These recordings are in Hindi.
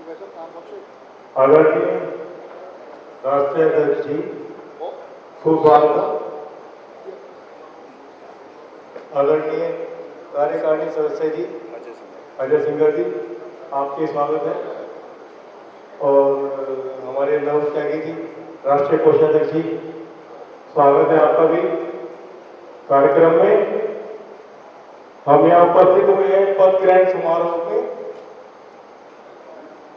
आदरणीय राष्ट्रीय अध्यक्ष जी सुस्वागत। आदरणीय कार्यकारिणी सदस्य जी अजय सिंगर जी, आपके स्वागत है। और हमारे नव त्यागी जी राष्ट्रीय कोषाध्यक्ष जी, स्वागत है आपका भी कार्यक्रम में। हम यहाँ उपस्थित हुए हैं पद ग्रहण समारोह में।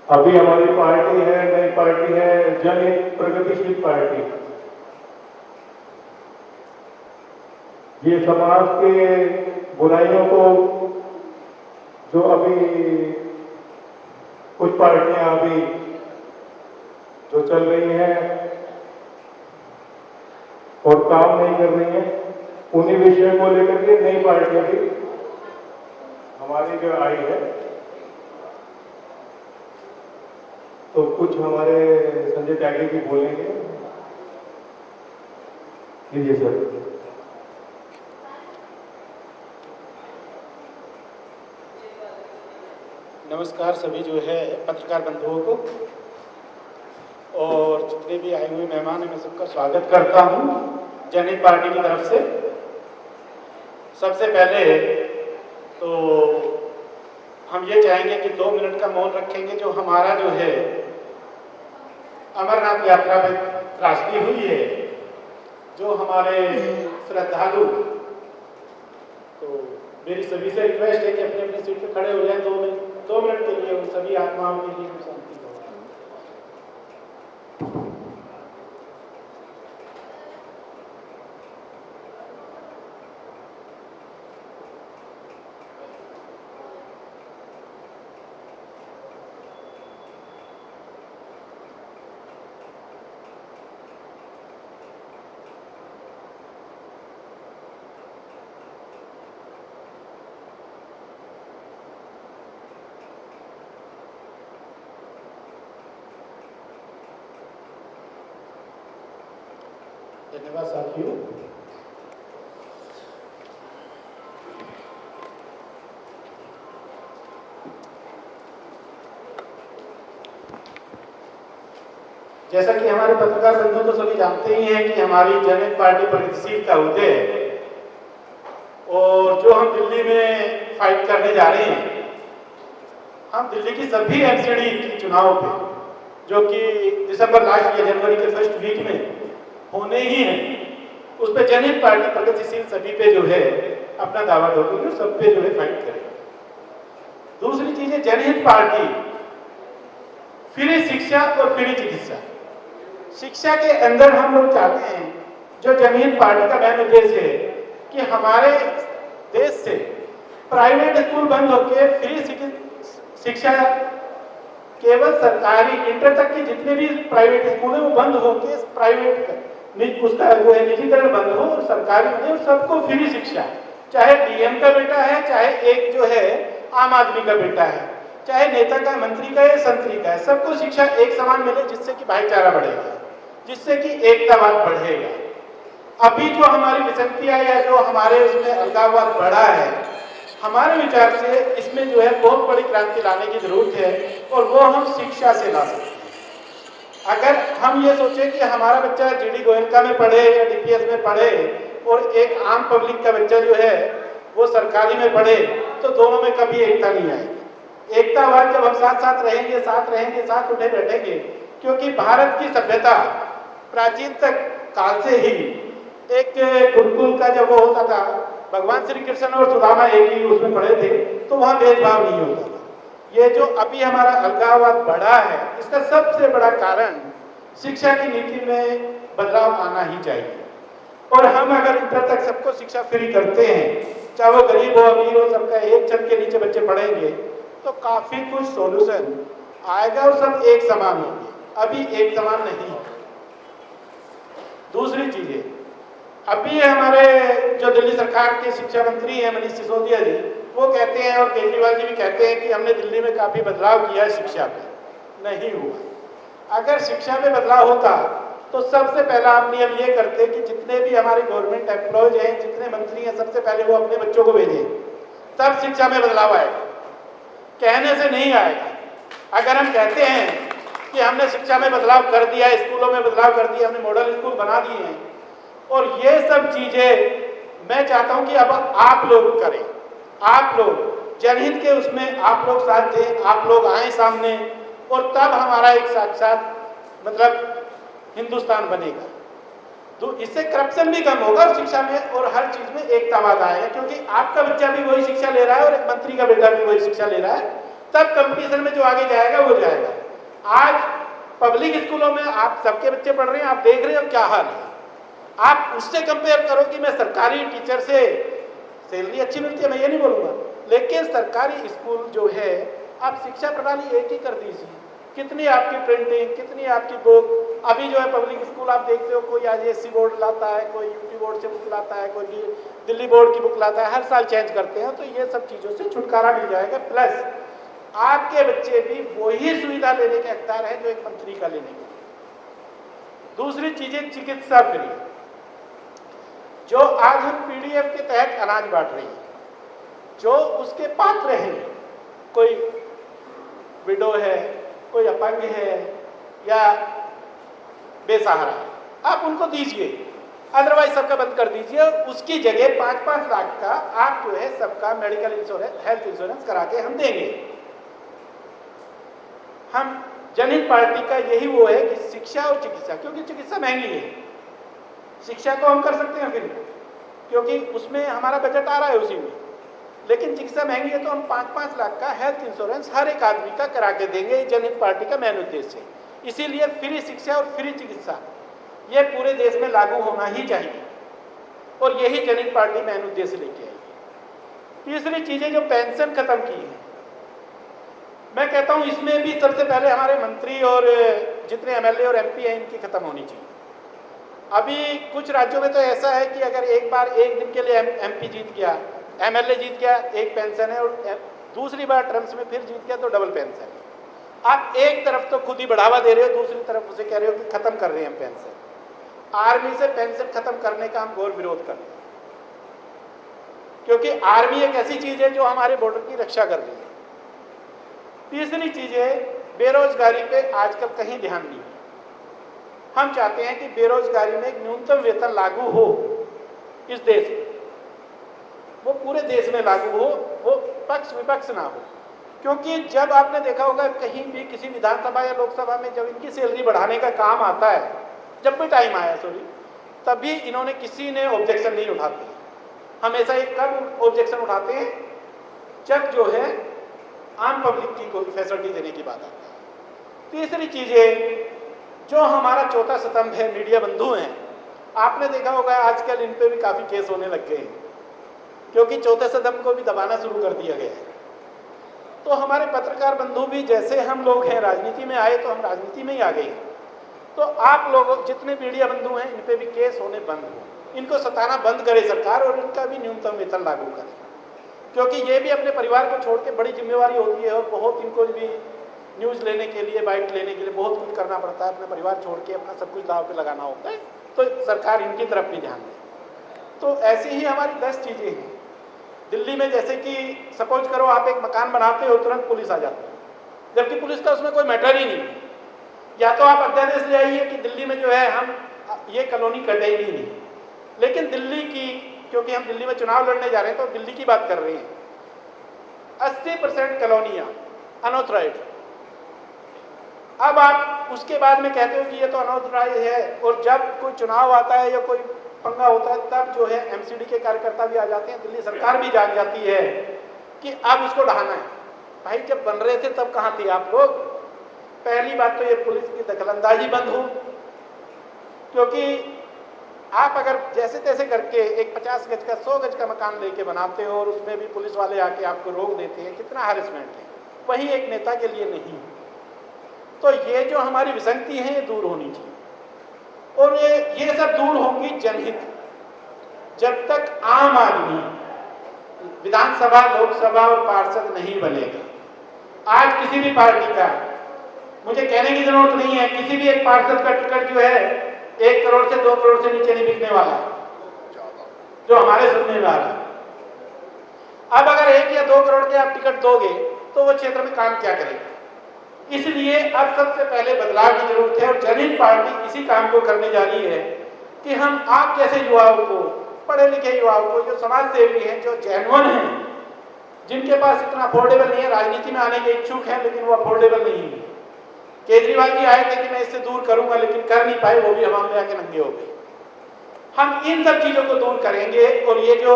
अभी हमारी पार्टी है, नई पार्टी है जनहित प्रगतिशील पार्टी। ये समाज के बुराइयों को जो अभी कुछ पार्टियां अभी जो चल रही हैं और काम नहीं कर रही हैं, उन्हीं विषयों को लेकर के नई पार्टियां भी हमारी जो आई है, तो कुछ हमारे संजय त्यागी जी बोलेंगे। लीजिए सर। नमस्कार सभी जो है पत्रकार बंधुओं को और जितने भी आए हुए मेहमान हैं, मैं सबका स्वागत करता हूं जनहित पार्टी की तरफ से। सबसे पहले तो हम ये चाहेंगे कि 2 मिनट का मौन रखेंगे। जो हमारा जो है अमरनाथ यात्रा में त्रासदी हुई है, जो हमारे श्रद्धालु, तो मेरी सभी से रिक्वेस्ट है कि अपने अपने सीट पे खड़े हो जाएं 2 मिनट के लिए। उन सभी आत्माओं के लिए शांति हो। धन्यवाद साथियों। जैसा कि हमारे पत्रकार बंधु तो सभी जानते ही हैं कि हमारी जनहित पार्टी प्रगतिशील का उदय है और जो हम दिल्ली में फाइट करने जा रहे हैं, हम दिल्ली की सभी एमसीडी के चुनाव पे, जो कि दिसंबर लास्ट या जनवरी के फर्स्ट वीक में होने ही हैं, उस पे जनहित पार्टी प्रगतिशील सभी पे जो है अपना दावा ठोकेगी और सब पे जो है फाइट करेगी। दूसरी चीज है जनहित पार्टी फ्री शिक्षा और फ्री चिकित्सा। शिक्षा के अंदर हम लोग चाहते हैं, जो जनहित पार्टी का मेन उद्देश्य है कि हमारे देश से प्राइवेट स्कूल बंद होकर फ्री शिक्षा केवल सरकारी इंटर तक के जितने भी प्राइवेट स्कूल है वो बंद होकर प्राइवेट उसका जो है निजीकरण बंद हो और सरकारी बने और सबको फ्री शिक्षा, चाहे डीएम का बेटा है, चाहे एक जो है आम आदमी का बेटा है, चाहे नेता का, मंत्री का या संतरी का है, सबको शिक्षा एक समान मिले, जिससे कि भाईचारा बढ़ेगा, जिससे कि एकतावाद बढ़ेगा। अभी जो हमारी विसंगतियां या जो हमारे उसमें अलगाववाद बढ़ा है, हमारे विचार से इसमें जो है बहुत बड़ी क्रांति लाने की जरूरत है और वो हम शिक्षा से ला सकते हैं। अगर हम ये सोचें कि हमारा बच्चा जीडी गोयनका में पढ़े या डीपीएस में पढ़े और एक आम पब्लिक का बच्चा जो है वो सरकारी में पढ़े, तो दोनों में कभी एकता नहीं आएगी। एकतावाद जब हम साथ रहेंगे, साथ उठे बैठेंगे, क्योंकि भारत की सभ्यता प्राचीन तक काल से ही एक गुरुकुल का जब वो होता था, भगवान श्री कृष्ण और सुदामा एक ही उसमें पढ़े थे, तो वहाँ भेदभाव नहीं होता था। ये जो अभी हमारा अलगाववाद बढ़ा है, इसका सबसे बड़ा कारण शिक्षा की नीति में बदलाव आना ही चाहिए। और हम अगर इंटर तक सबको शिक्षा फ्री करते हैं, चाहे वो गरीब हो अमीर हो, सबका एक छत के नीचे बच्चे पढ़ेंगे, तो काफी कुछ सॉल्यूशन आएगा और सब एक समान होंगे। अभी एक समान नहीं है। दूसरी चीजें, अभी हमारे जो दिल्ली सरकार के शिक्षा मंत्री हैं मनीष सिसोदिया जी, वो कहते हैं और केजरीवाल जी भी कहते हैं कि हमने दिल्ली में काफी बदलाव किया है शिक्षा पे। नहीं हुआ। अगर शिक्षा में बदलाव होता तो सबसे पहला आप नियम ये करते कि जितने भी हमारे गवर्नमेंट एम्प्लॉयज हैं, जितने मंत्री हैं, सबसे पहले वो अपने बच्चों को भेजें, तब शिक्षा में बदलाव आएगा। कहने से नहीं आएगा। अगर हम कहते हैं कि हमने शिक्षा में बदलाव कर दिया, स्कूलों में बदलाव कर दिया, हमने मॉडल स्कूल बना दिए हैं, और ये सब चीजें मैं चाहता हूं कि अब आप लोग करें, आप लोग जनहित के उसमें आप लोग साथ दें, आप लोग आए सामने, और तब हमारा एक साक्षात मतलब हिंदुस्तान बनेगा। तो इससे करप्शन भी कम होगा और शिक्षा में और हर चीज में एकतावाद आएगा, क्योंकि आपका बच्चा भी वही शिक्षा ले रहा है और एक मंत्री का बेटा भी वही शिक्षा ले रहा है, तब कंपटीशन में जो आगे जाएगा वो जाएगा। आज पब्लिक स्कूलों में आप सबके बच्चे पढ़ रहे हैं, आप देख रहे हो क्या हाल है। आप उससे कंपेयर करो कि मैं सरकारी टीचर से सैलरी अच्छी मिलती है, मैं ये नहीं बोलूँगा, लेकिन सरकारी स्कूल जो है आप शिक्षा प्रणाली एक ही कर दीजिए, कितनी आपकी प्रिंटिंग, कितनी आपकी बुक। अभी जो है पब्लिक स्कूल आप देखते हो, कोई ICSE बोर्ड लाता है, कोई UP बोर्ड से बुक लाता है, कोई दिल्ली बोर्ड की बुक लाता है, हर साल चेंज करते हैं। तो ये सब चीज़ों से छुटकारा मिल जाएगा, प्लस आपके बच्चे भी वही सुविधा लेने के हकदार है जो एक मंत्री का लेने के। दूसरी चीजें चिकित्सा फ्री, जो आज हम PDF के तहत अनाज बांट रही है, जो उसके पात्र हैं, कोई विडो है, कोई अपंग है या बेसहारा है, आप उनको दीजिए, अदरवाइज सबका बंद कर दीजिए। उसकी जगह 5-5 लाख का आप जो है सबका मेडिकल इंश्योरेंस, हेल्थ इंश्योरेंस करा के हम देंगे। हम जनहित पार्टी का यही वो है कि शिक्षा और चिकित्सा, क्योंकि चिकित्सा महंगी है, शिक्षा तो हम कर सकते हैं फिर, क्योंकि उसमें हमारा बजट आ रहा है उसी में, लेकिन चिकित्सा महंगी है, तो हम 5-5 लाख का हेल्थ इंश्योरेंस हर एक आदमी का करा के देंगे। जनहित पार्टी का मेन उद्देश्य है। इसीलिए फ्री शिक्षा और फ्री चिकित्सा ये पूरे देश में लागू होना ही चाहिए, और यही जनहित पार्टी मेन उद्देश्य लेके आई। तीसरी चीजें जो पेंशन खत्म की है, मैं कहता हूं इसमें भी सबसे पहले हमारे मंत्री और जितने MLA और MP हैं इनकी खत्म होनी चाहिए। अभी कुछ राज्यों में तो ऐसा है कि अगर एक बार एक दिन के लिए MP जीत गया, MLA जीत गया, एक पेंशन है, और दूसरी बार टर्म्स में फिर जीत गया तो डबल पेंशन है। आप एक तरफ तो खुद ही बढ़ावा दे रहे हो, दूसरी तरफ उसे कह रहे हो कि खत्म कर रहे हैं पेंशन। आर्मी से पेंशन खत्म करने का हम घोर विरोध करते हैं, क्योंकि आर्मी एक ऐसी चीज है जो हमारे बॉर्डर की रक्षा कर रही है। तीसरी चीज है बेरोजगारी पे आजकल कहीं ध्यान नहीं है। हम चाहते हैं कि बेरोजगारी में एक न्यूनतम वेतन लागू हो इस देश में, वो पूरे देश में लागू हो, वो पक्ष विपक्ष ना हो। क्योंकि जब आपने देखा होगा कहीं भी किसी विधानसभा या लोकसभा में जब इनकी सैलरी बढ़ाने का काम आता है, जब भी टाइम आया तभी इन्होंने किसी ने ऑब्जेक्शन नहीं उठाते। हमेशा एक कब ऑब्जेक्शन उठाते हैं जब जो है आम पब्लिक की कोई फैसिलिटी देने की बात आती है। तीसरी चीज है जो हमारा चौथा स्तंभ है, मीडिया बंधु हैं। आपने देखा होगा आजकल इन पे भी काफी केस होने लग गए हैं, क्योंकि चौथे स्तंभ को भी दबाना शुरू कर दिया गया है। तो हमारे पत्रकार बंधु भी, जैसे हम लोग हैं राजनीति में आए तो हम राजनीति में ही आ गए हैं, तो आप लोग जितने मीडिया बंधु हैं इन पे भी केस होने बंद हो, इनको सताना बंद करे सरकार, और इनका भी न्यूनतम वेतन लागू करे, क्योंकि ये भी अपने परिवार को छोड़ के बड़ी जिम्मेवारी होती है, और बहुत इनको भी न्यूज़ लेने के लिए, बाइट लेने के लिए बहुत कुछ करना पड़ता है, अपने परिवार छोड़ के अपना सब कुछ दाव पे लगाना होता है। तो सरकार इनकी तरफ भी ध्यान दे। तो ऐसी ही हमारी 10 चीज़ें हैं। दिल्ली में जैसे कि सपोज करो आप एक मकान बनाते हो, तुरंत पुलिस आ जाती है, जबकि पुलिस का उसमें कोई मैटर ही नहीं है। या तो आप अध्यादेश ले आइए कि दिल्ली में जो है हम ये कॉलोनी कटेगी नहीं, लेकिन दिल्ली की, क्योंकि हम दिल्ली में चुनाव लड़ने जा रहे हैं तो दिल्ली की बात कर रहे हैं, 80% कॉलोनियाँ अनऑथराइज्ड। अब आप उसके बाद में कहते हो कि ये तो अनऑथराइज्ड है, और जब कोई चुनाव आता है या कोई पंगा होता है तब जो है MCD के कार्यकर्ता भी आ जाते हैं, दिल्ली सरकार भी जाग जाती है कि अब उसको ढहाना है। भाई जब बन रहे थे तब कहाँ थे आप लोग? पहली बात तो ये पुलिस की दखलंदाजी बंद हो, क्योंकि आप अगर जैसे तैसे करके एक 50 गज का 100 गज का मकान लेके बनाते हो और उसमें भी पुलिस वाले आके आपको रोक देते हैं, कितना हैरेसमेंट है, वहीं एक नेता के लिए नहीं। तो ये जो हमारी विसंगति है ये दूर होनी चाहिए, और ये सब दूर होंगी जनहित जब तक आम आदमी विधानसभा, लोकसभा और पार्षद नहीं बनेगा। आज किसी भी पार्टी का, मुझे कहने की जरूरत नहीं है, किसी भी एक पार्षद का टिकट जो है 1 करोड़ से 2 करोड़ से नीचे नहीं बिकने वाला है, जो हमारे सुनने में आ रहा है। अब अगर 1 या 2 करोड़ के आप टिकट दोगे तो वो क्षेत्र में काम क्या करेगा? इसलिए अब सबसे पहले बदलाव की जरूरत है और जनहित पार्टी इसी काम को करने जा रही है कि हम आप जैसे युवाओं को, पढ़े लिखे युवाओं को, जो समाज सेवी हैं, जो जेन्युइन हैं, जिनके पास इतना अफोर्डेबल नहीं है, राजनीति में आने के इच्छुक हैं लेकिन वो अफोर्डेबल नहीं है। केजरीवाल जी आए थे कि मैं इससे दूर करूंगा लेकिन कर नहीं पाए, वो भी हमाम में आके नंगे हो गए। हम इन सब चीजों को दूर करेंगे और ये जो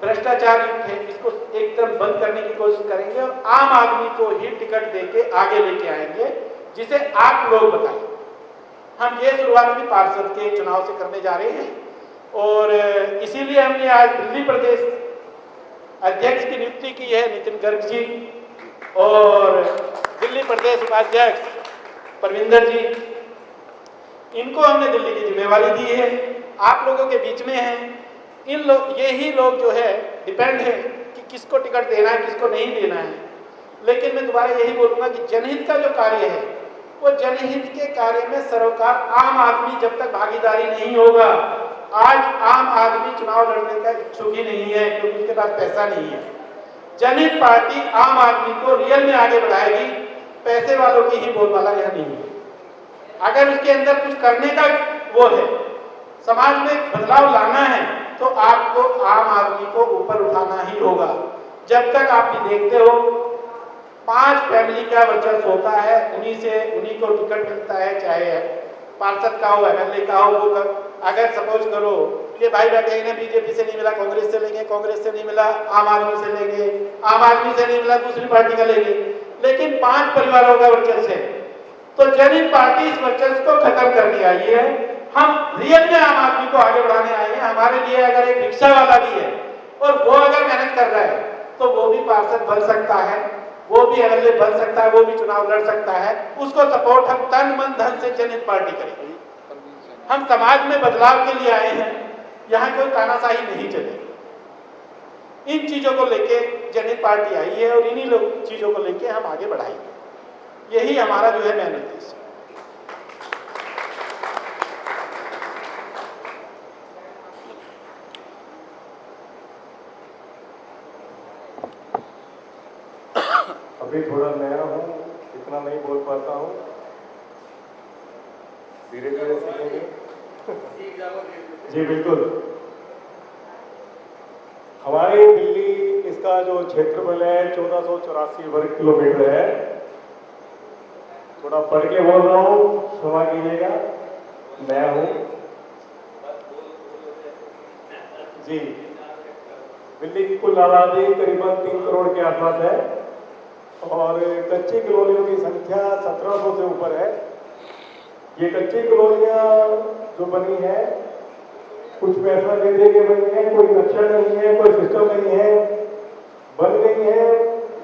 भ्रष्टाचार युक्त है इसको एकदम बंद करने की कोशिश करेंगे और आम आदमी को ही टिकट देके आगे लेके आएंगे, जिसे आप लोग बताएं। हम ये शुरुआत भी पार्षद के चुनाव से करने जा रहे हैं और इसीलिए हमने आज दिल्ली प्रदेश अध्यक्ष की नियुक्ति की है नितिन गर्ग जी, और दिल्ली प्रदेश उपाध्यक्ष परविंदर जी, इनको हमने दिल्ली की जिम्मेवारी दी है। आप लोगों के बीच में हैं, यही लोग जो है डिपेंड है कि किसको टिकट देना है, किसको नहीं देना है। लेकिन मैं दोबारा यही बोलूँगा कि जनहित का जो कार्य है वो जनहित के कार्य में सरोकार आम आदमी जब तक भागीदारी नहीं होगा, आज आम आदमी चुनाव लड़ने का इच्छुक ही नहीं है क्योंकि उसके पास पैसा नहीं है। जनहित पार्टी आम आदमी को रियल में आगे बढ़ाएगी, पैसे वालों की ही बोलबाला यह नहीं है। अगर उसके अंदर कुछ करने का वो है, समाज में बदलाव लाना है, तो आपको आम आदमी को ऊपर उठाना ही होगा। जब तक आप भी देखते हो 5 फैमिली का वर्चस्व होता है, उन्हीं को टिकट मिलता है, चाहे पार्षद का हो, एमएलए का हो। वो अगर सपोज करो ये भाई बैठे इन्हें बीजेपी से नहीं मिला, कांग्रेस से लेंगे, कांग्रेस से नहीं मिला आम आदमी से लेंगे, आम आदमी से नहीं मिला दूसरी पार्टी का लेंगे, लेकिन 5 परिवारों का वर्चस्व है। तो जनहित पार्टी इस वर्चस्व को खत्म करने आई है। हम रियल में आम आदमी को आगे बढ़ाने आए हैं। हमारे लिए अगर एक रिक्शा वाला भी है और वो अगर मेहनत कर रहा है तो वो भी पार्षद बन सकता है, वो भी एमएलए बन सकता है, वो भी चुनाव लड़ सकता है। उसको सपोर्ट हम तन मन धन से जनहित पार्टी करेंगे। हम समाज में बदलाव के लिए आए हैं, यहाँ कोई तानाशाही नहीं चलेगी। इन चीजों को लेके जनहित पार्टी आई है और इन्हीं चीजों को लेके हम आगे बढ़ाएंगे। यही हमारा जो है मेन उद्देश्य। अभी थोड़ा नया हूँ, इतना नहीं बोल पाता हूँ, धीरे धीरे सीखेंगे। जी बिल्कुल। हमारी दिल्ली, इसका जो क्षेत्रफल है 1484 वर्ग किलोमीटर है। थोड़ा पढ़ के बोल रहा हूँ, क्षमा कीजिएगा, नया हूँ जी। दिल्ली की कुल आबादी करीबन 3 करोड़ के आसपास है और कच्ची कॉलोनियों की संख्या 1700 से ऊपर है। ये कच्ची कॉलोनियाँ जो बनी है कुछ पैसा दे दे के बनी है, कोई नक्शा नहीं है, कोई सिस्टम नहीं है, बन गई है।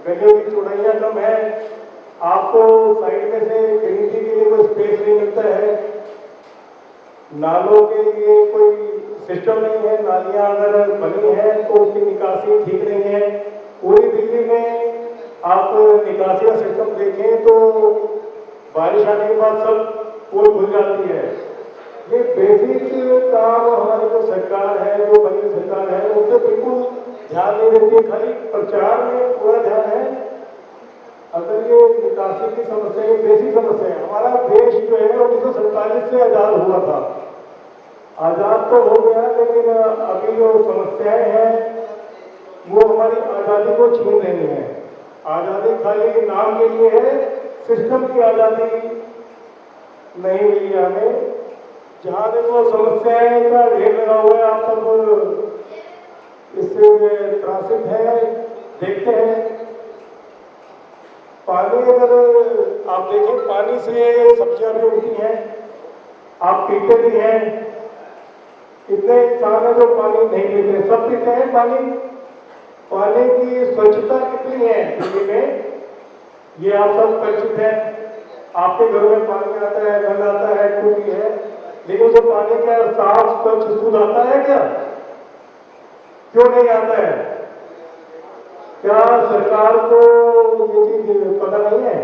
गलियों की चौड़ाइयाँ कम है, आपको साइड में से खरीदने के लिए कोई स्पेस नहीं मिलता है, नालों के लिए कोई सिस्टम नहीं है, नालियाँ अगर बनी है तो उसकी निकासी ठीक नहीं है। पूरी दिल्ली में आप निकासी का सिस्टम देखें तो बारिश आने के बाद सब पोल खुल जाती है। ये बेसिक काम हमारी जो सरकार है, जो बनी सरकार है, उस पर बिल्कुल ध्यान नहीं देती है, खाली प्रचार में पूरा ध्यान है। अगर ये निकासी की समस्या, ये बेसिक समस्या है। हमारा देश जो है 1947 से आज़ाद हुआ था, आज़ाद तो हो गया, लेकिन अभी जो समस्याएं हैं वो हमारी आज़ादी को छीन रही हैं। आज़ादी खाली नाम के लिए है, सिस्टम की आज़ादी नहीं मिली हमें। जहाँ देखो समस्याएं का ढेर लगा हुआ है, आप सब इससे त्रासित हैं, देखते हैं। पानी अगर आप देखें, पानी से सब्जियां भी उगती हैं, आप पीते भी हैं। इतने इंसान है जो पानी नहीं पीते, सब पीते हैं पानी। पानी की स्वच्छता कितनी है दिल्ली में, ये आप सब परिचित हैं। आपके घर में पानी आता है, नल आता है, टूटी है, लेकिन उसे पानी क्या साफ स्वच्छ शुद्ध आता है क्या? क्यों नहीं आता है? क्या सरकार को ये चीज पता नहीं है?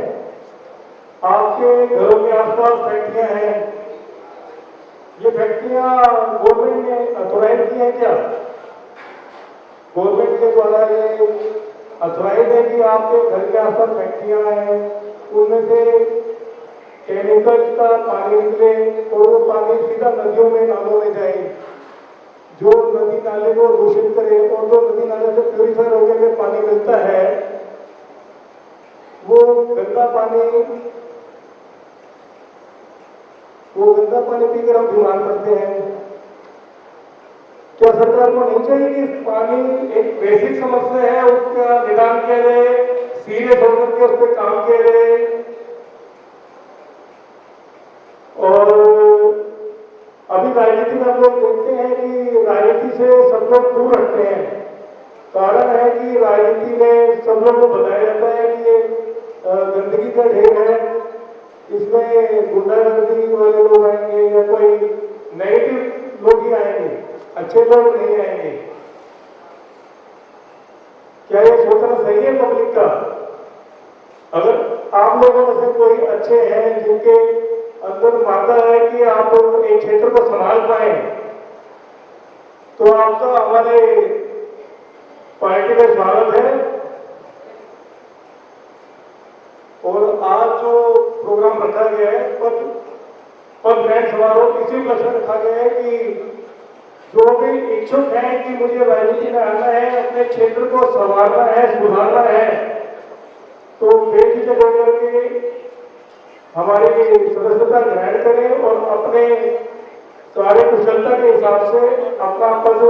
आपके घरों के आसपास फैक्ट्रियां हैं, ये फैक्ट्रियां गवर्नमेंट ने अथॉराइज की है क्या? गवर्नमेंट के द्वारा ये अथॉराइज है कि आपके घर के आसपास फैक्ट्रियां हैं, उनमें से केमिकल का पानी निकले और वो पानी सीधा नदियों में नालों में जाए, जो नदी नाले को दूषित करे। और जो नदी नाले से प्यूरिफायर होकर के पानी मिलता है वो गंदा पानी पीकर हम बीमार पड़ते हैं। क्या सरकार को नहीं चाहिए कि पानी एक बेसिक समस्या है, उसका निदान किया जाए, सीरियस होकर के उस पर काम किया जाए? और अभी राजनीति में हम लोग देखते हैं कि राजनीति से सब लोग दूर हटते हैं। कारण है कि राजनीति में सब लोग को बताया जाता है कि ये गंदगी का ढेर है, इसमें गुंडागर्दी वाले लोग आएंगे या कोई नेगेटिव लोग ही आएंगे, अच्छे लोग नहीं आएंगे। क्या ये सोचना सही है पब्लिक का? अगर आप लोगों में से कोई अच्छे हैं जिनके अंदर मानता है कि आप एक क्षेत्र को संभाल पाए, तो आपका हमारे पार्टी में स्वागत है। और आज जो प्रोग्राम रखा गया है पद ग्रहण समारोह, इसी लक्ष्य रखा गया है कि जो भी इच्छुक हैं कि मुझे राजनीति में आना है, अपने क्षेत्र को संवारना है, सुधारना है, तो बेझिझक होकर के हमारी सदस्यता ग्रहण करें और अपने सारे कुशलता के हिसाब से अपना पद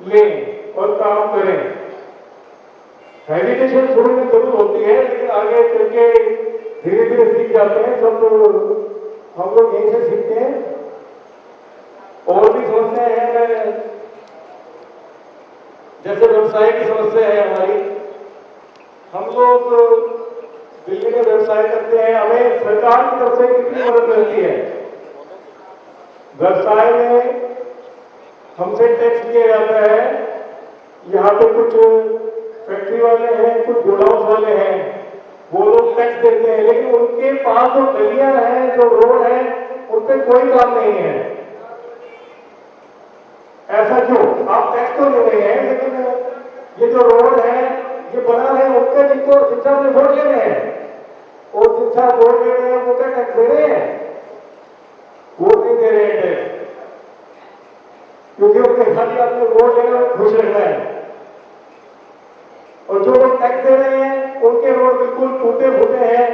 लें और काम करें। हेजिटेशन शुरू में जरूर होती है, लेकिन आगे चल के धीरे धीरे सीख जाते हैं। सब हम लोग यहीं से सीखते हैं। और भी समस्याएं हैं, जैसे व्यवसाय की समस्या है हमारी। हम लोग दिल्ली में व्यवसाय करते हैं, हमें सरकार की तरफ से कितनी मदद मिलती है? व्यवसाय में हमसे टैक्स लिया जाता है। यहाँ पे कुछ फैक्ट्री वाले हैं, कुछ गोडाउन वाले हैं, वो लोग टैक्स देते हैं, लेकिन उनके पास जो गलियां हैं, जो रोड है, उन पर कोई काम नहीं है। ऐसा क्यों? आप टैक्स तो ले रहे हैं, लेकिन ये जो रोड है ये बना रहे हैं उनके जिनसे आपने वोट ले रहे हैं, और जिनसे आप वोट ले रहे हैं वो क्या टैक्स दे रहे हैं? वोट नहीं दे रहे हैं टैक्स, क्योंकि उनके खाली आपने वोट लेना खुश रहना है। और जो लोग टैक्स दे रहे हैं उनके रोड बिल्कुल टूटे फूटे हैं,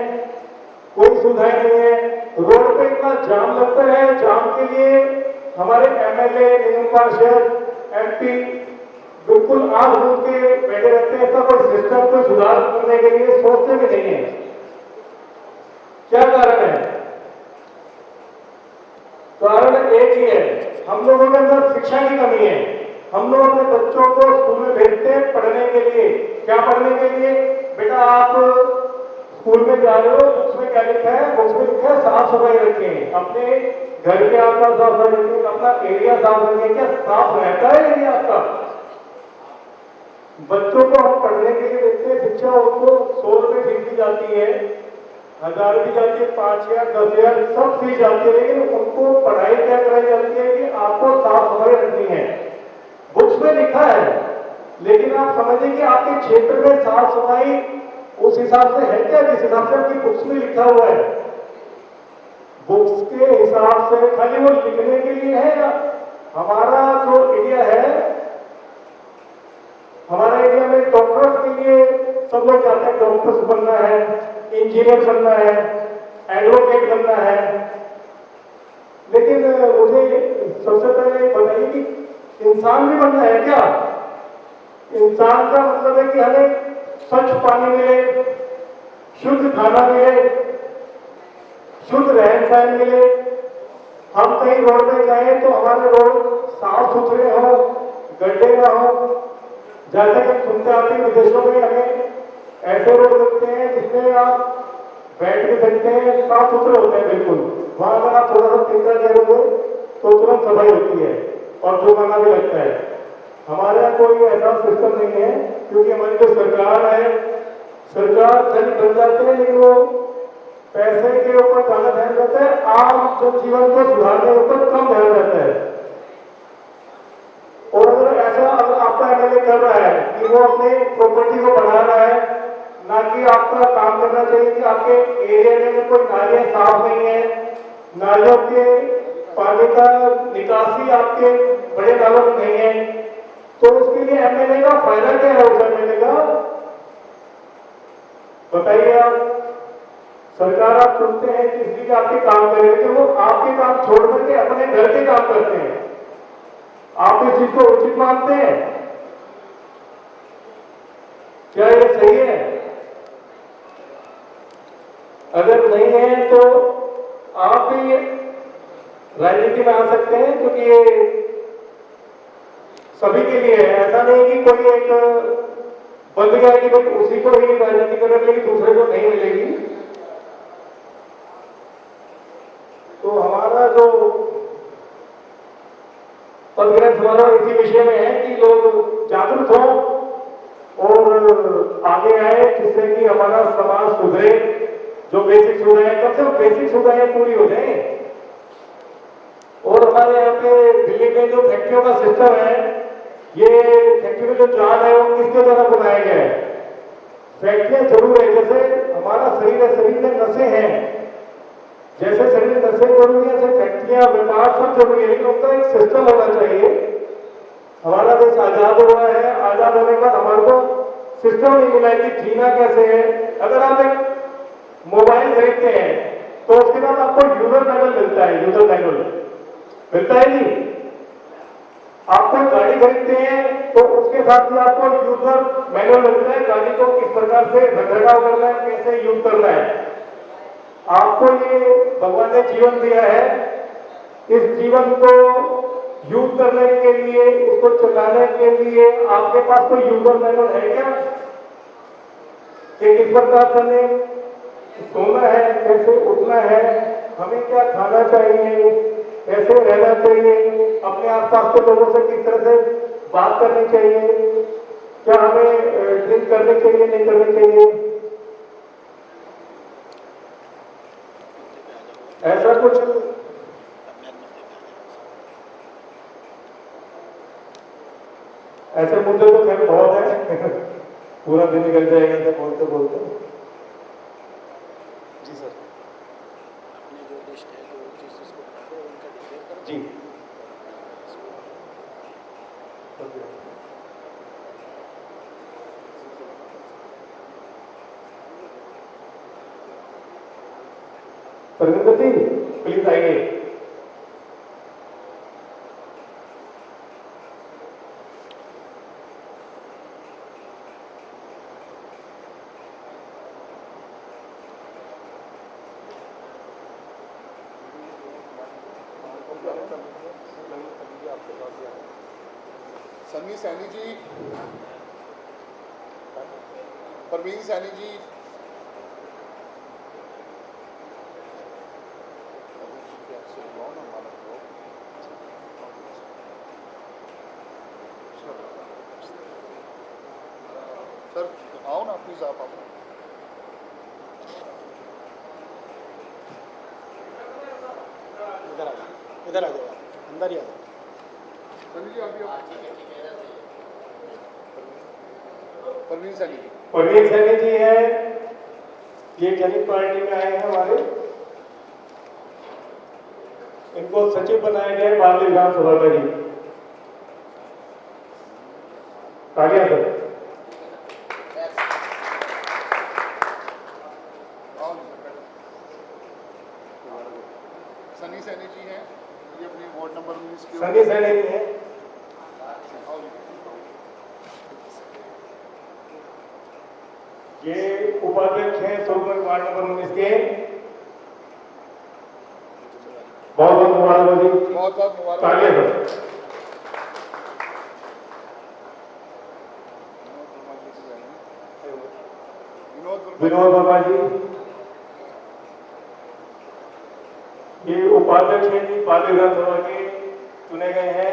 कोई सुविधा नहीं है। रोड पे इतना जाम लगता है, जाम के लिए हमारे एमएलए, निगम पार्षद, एमपी बिल्कुल आग मूंद के बैठे रहते हैं। इसका कोई सिस्टम को सुधार करने के लिए सोचते भी नहीं है। क्या कारण है? कारण एक ही है, हम लोगों के अंदर शिक्षा की कमी है। हम लोग अपने बच्चों को स्कूल में भेजते हैं पढ़ने के लिए। क्या पढ़ने के लिए? बेटा आप स्कूल में जा रहे हो, बुक्स में क्या लिखा है? बुक्स में लिखा है साफ सफाई रखें, अपने घर के आसपास साफ सफाई रखें, अपना एरिया साफ रखें। क्या साफ रहता है एरिया आपका? बच्चों को हम पढ़ने के लिए देते हैं शिक्षा, उनको 100 रुपए फीस दी जाती है, 1000 भी जाती है, 5000, 10,000 सब फीस जाती है, लेकिन उनको पढ़ाई क्या कराई जाती है कि आपको साफ सफाई रखनी है। बुक्स में लिखा है, लेकिन आप समझिए कि आपके क्षेत्र में साफ सफाई उस हिसाब से है क्या जिस हिसाब से आपकी बुक्स में लिखा हुआ है? बुक्स के हिसाब से खाली वो लिखने के लिए है या हमारा जो इंडिया है, हमारा इंडिया में डॉक्टर्स के लिए सब लोग चाहते हैं डॉक्टर्स बनना है, इंजीनियर बनना है, एडवोकेट बनना है। लेकिन मुझे सबसे पहले बताइए कि इंसान भी बनना है क्या? इंसान का मतलब है कि हमें स्वच्छ पानी मिले, शुद्ध खाना मिले, शुद्ध रहन सहन मिले। हम कहीं रोड पे जाएं तो हमारे रोड साफ सुथरे हो, गड्ढे ना हो। जैसे कि सुनते आते हैं विदेशों में हमें ऐसे रोड लगते हैं जिसमें आप बैठ भी सकते हैं, साफ सुथरे होते हैं बिल्कुल। वहां अगर आप थोड़ा सा तिनका करोगे तो तुरंत सफाई होती है और जुर्माना भी लगता है। हमारे यहाँ कोई ऐसा सिस्टम नहीं है, क्योंकि हमारी जो सरकार है, सरकार धनी बन जाते हैं, लेकिन वो पैसे के ऊपर ज्यादा ध्यान रहता है, आम जनजीवन को सुधारने के ऊपर कम ध्यान रहता है। और अगर ऐसा अगर आपका एमएलए कर रहा है कि वो अपने प्रॉपर्टी को बढ़ा रहा है, ना कि आपका काम करना चाहिए कि आपके एरिया में कोई नालियां साफ नहीं है, नालियों के पानी का निकासी आपके बड़े नालों में नहीं है, तो उसके लिए एमएलए का फायदा क्या है? उस एमएलए का बताइए आप। सरकार आप सुनते हैं कि इसलिए आपके काम करें, लेकिन वो आपके काम छोड़ करके अपने घर के काम करते हैं। आप इस चीज को उचित मानते हैं? क्या ये सही है? अगर नहीं है तो आप भी राजनीति में आ सकते हैं, क्योंकि ये सभी के लिए है। ऐसा नहीं कि कोई एक बंद गया कि भाई उसी को ही राजनीति करने मिलेगी, दूसरे को नहीं मिलेगी। तो हमारा जो पदग्रहण समारोह इसी विषय में है कि लोग जागरूक हों और आगे आए, जिससे कि हमारा समाज सुधरे। जो बेसिक सुविधाएं, कम से कम बेसिक सुविधाएं पूरी हो जाए। और हमारे यहाँ पे दिल्ली में जो फैक्ट्रियों का सिस्टम है, ये फैक्ट्री में जो जाल है वो किसके द्वारा बनाया गया है? फैक्ट्रियां जरूर है, जैसे हमारा शरीर है, शरीर में नसें हैं, जैसे शरीर में नसें जरूरी है, ऐसे फैक्ट्रियां, व्यापार सब जरूरी है, लेकिन उनका एक सिस्टम होना चाहिए। हमारा देश आजाद हुआ है, आजाद होने के बाद हमारे को सिस्टम नहीं मिला है कि जीना कैसे है। अगर आप एक मोबाइल खरीदते हैं तो उसके बाद आपको यूजर मैनुअल मिलता है, यूजर मैनुअल मिलता है नहीं। आप कोई गाड़ी खरीदते हैं तो उसके साथ ही आपको यूजर मैनुअल मिलता है, गाड़ी को किस प्रकार से रखरखाव करना है, कैसे यूज करना है। आपको ये भगवान ने जीवन दिया है, इस जीवन को यूज करने के लिए, इसको चलाने के लिए आपके पास कोई यूजर मैनुअल है क्या? कि किस प्रकार से हमें सोना है, कैसे उठना है, हमें क्या खाना चाहिए, कैसे रहना चाहिए, अपने आसपास के लोगों से किस तरह से बात करनी चाहिए, क्या हमें ड्रिंक करनी चाहिए, नहीं करनी चाहिए, ऐसा कुछ ऐसे मुद्दे तो खैर बहुत है। पूरा दिन निकल जाएगा तो बोलते बोलते। जी सर, अपनी जो लिस्ट है जो चीज़ उसको बता दो, उनका डिक्लेयर करो जी। परमिंदर जी प्लीज आइए। सन्नी सैनी जी, परवीन सैनी जी, सर आओ ना प्लीज, आप आओ। इधर आ जाओ, इधर आ जाओ, अंदर ही आ जाओ। सन्नी जी आप भी आओ। परवीन सैनी जी, परवीन सैनी जी है, ये जनहित पार्टी में आए हैं हमारे। इनको सचिव बनाया गया है बारहवीं विधानसभा का जी। तालियां सर। आओ जी सर, बैठो। सन्नी सैनी जी हैं, ये अपनी वार्ड नंबर 19 के सनी सैनी जी है, आओ जी। ये उपाध्यक्ष हैं सोलपुर वार्ड नंबर 19 के। बहुत बहुत मुबारक हो जी। बहुत बहुत मुबारक। तालियां सर। विनोद वर्मा जी, ये उपाध्यक्ष हैं जी, पाली विधानसभा के चुने गए हैं।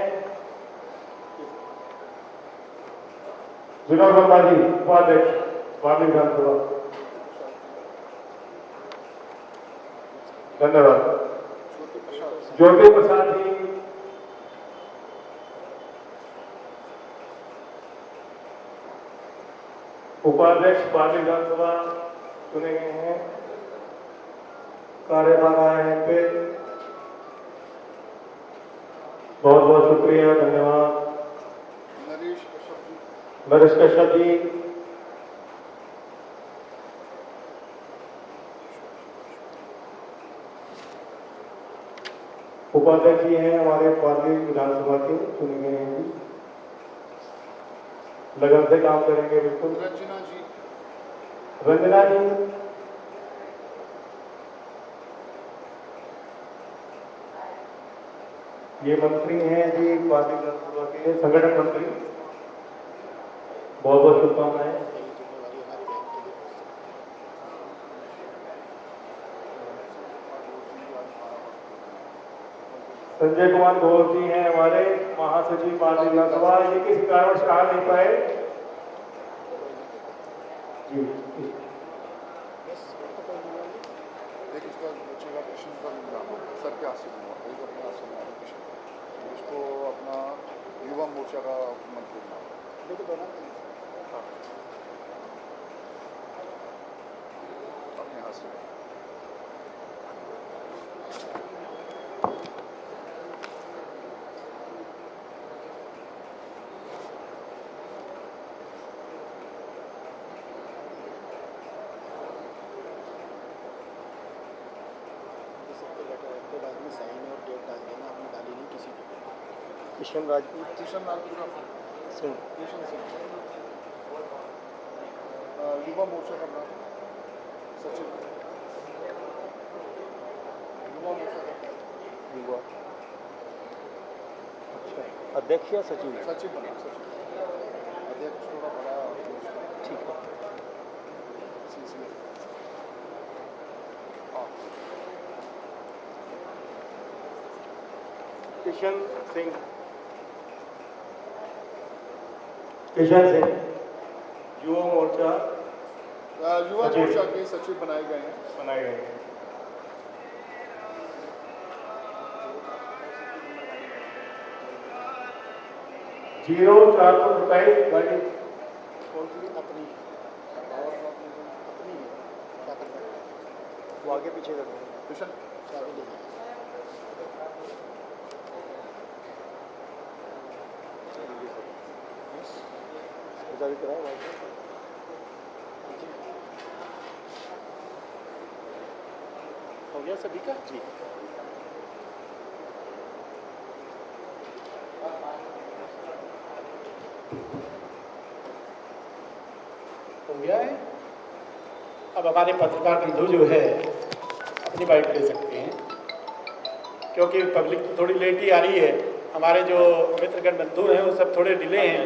विनोद वर्मा जी उपाध्यक्ष पाली विधानसभा। धन्यवाद। ज्योति प्रसाद जी, उपाध्यक्ष पाली विधानसभा चुने गए हैं, कार्यभार आए हैं पे बहुत बहुत शुक्रिया, धन्यवाद। नरेश कश्यप जी, नरेश कश्यप जी, उपाध्यक्ष जी हैं हमारे पाली विधानसभा के, चुने गए हैं जी, लगन से काम करेंगे बिल्कुल। रंजना जी, रंजना जी, ये मंत्री हैं जी पार्टी विधानसभा के, संगठन मंत्री, बहुत बहुत शुभकामनाएं। ये जिम्मेवारी हमारी बहन की है। संजय कुमार गौर जी हैं हमारे महासचिव पार्टी विधानसभा, ये किसी कारण से आ नहीं पाए जी। बस और तो कोई नहीं है। एक इसका बचेगा किशन का नाम सर के हाथ से दूंगा, एक अपने हाथ से दूंगा किशन, इसको अपना युवा मोर्चा का मंत्री बनाओ। देखो दोनों अपने हाथ से सबके लेटर के बाद में साइन और डेट डाल देना, आपने डाली नहीं किसी को। किशन राजपूत किशन राजपूत सिंह, किशन सिंह, युवा मोर्चा का नाम सचिव, युवा मोर्चा का युवा, अच्छा अध्यक्ष या सचिव? सचिव बना, सचिव अध्यक्ष थोड़ा बड़ा ठीक है। सिलसिले। हाँ, किशन सिंह, किशन सिंह युवा मोर्चा युवा सचिव। मोर्चा के सचिव बनाए गए हैं। बनाए गए हैं। जीरो 427 गाड़ी कौन सी? अपनी अपनी है, क्या करना है? वो आगे पीछे कर देंगे, किशन चाबी ले जाएंगे। चाबी कराओ भाई से। हो गया सभी का जी। हो गया है। अब हमारे पत्रकार बंधु जो है अपनी बाइट ले सकते हैं, क्योंकि पब्लिक तो थोड़ी लेट ही आ रही है। हमारे जो मित्रगण बंधु हैं वो सब थोड़े डिले हैं।